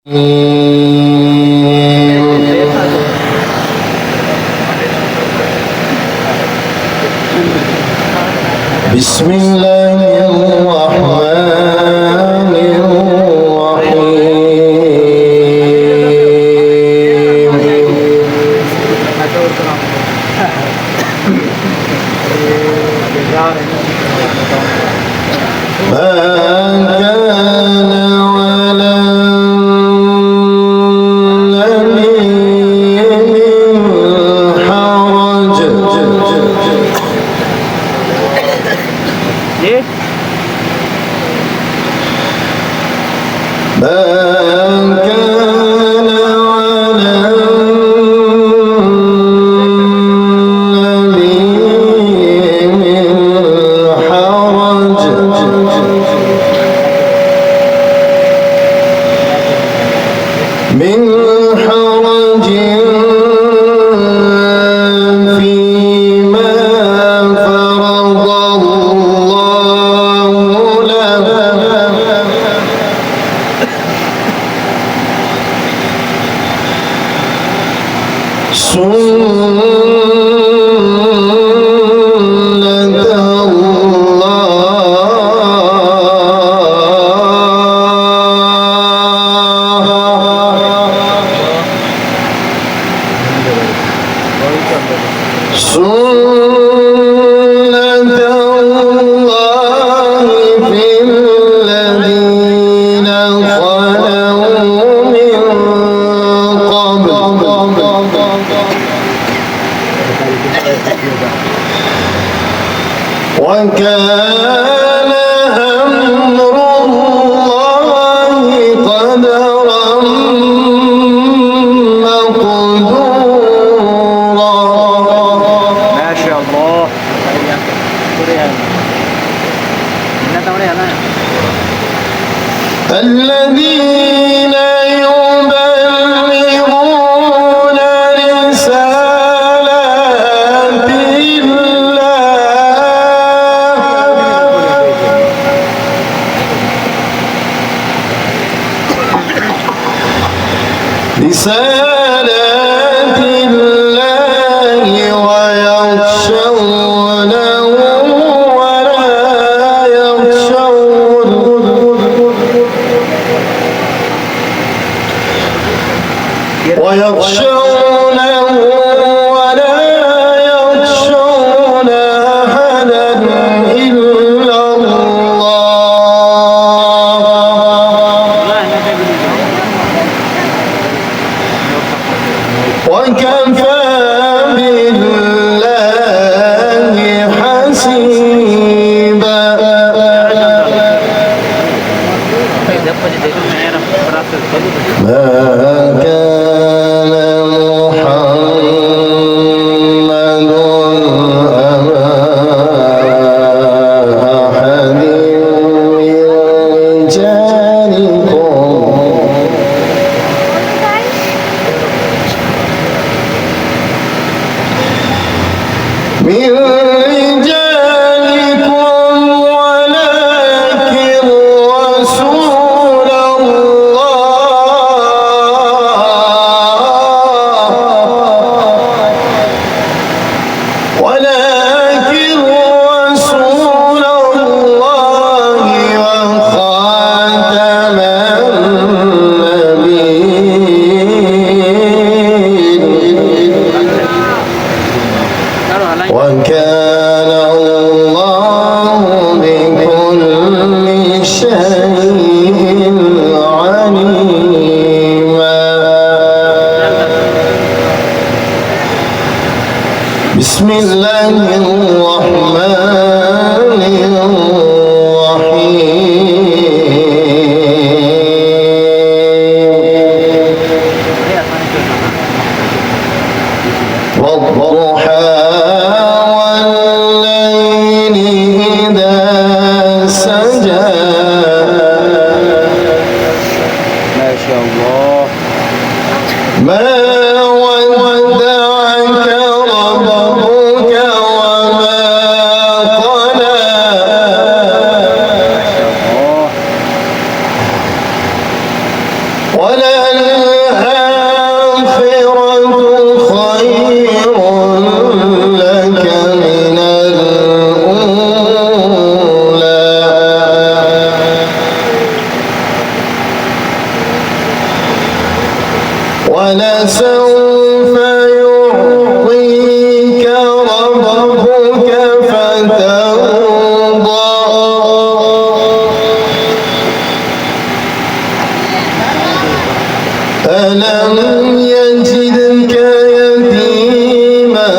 بسم الله الرحمن الرحيم ما كان على النبي من حرج ما كان على النبي من حرج فيما فرض الله له سنة الله في الذين خلوا من قبل وكان أمر الله قدرا مقدورا. ما شاء الله. الذين يبلغون رسالات الله ويخشونه ولا يخشون أحدا إلا الله وكفى بالله حسيبا. ما كان محمد أبا أحد من رجالكم ولكن رسول الله وخاتم النبيين وكان الله بكل شيء عليما. بسم الله الرحمن الرحيم والضحى والليل إذا سجى. ما شاء الله. ما ودعك ربك وما قلى. ولا وللآخرة خير لك من الأولى ولسوف يعطيك ربك فترضى ألم يجدك يتيما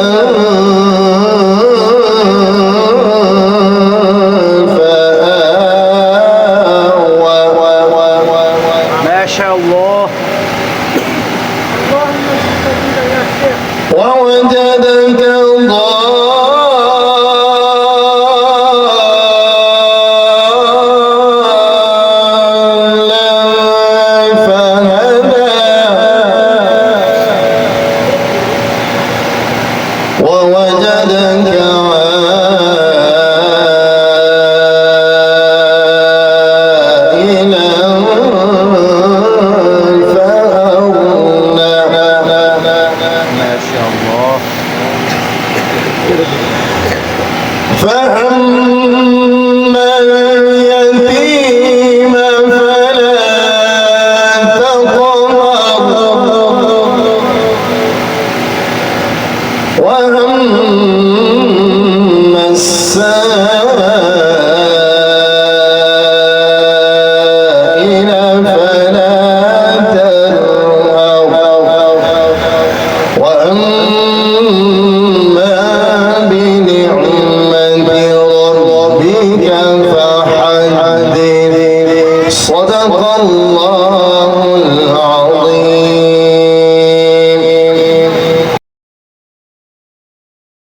فآوى ما شاء الله. ووجدك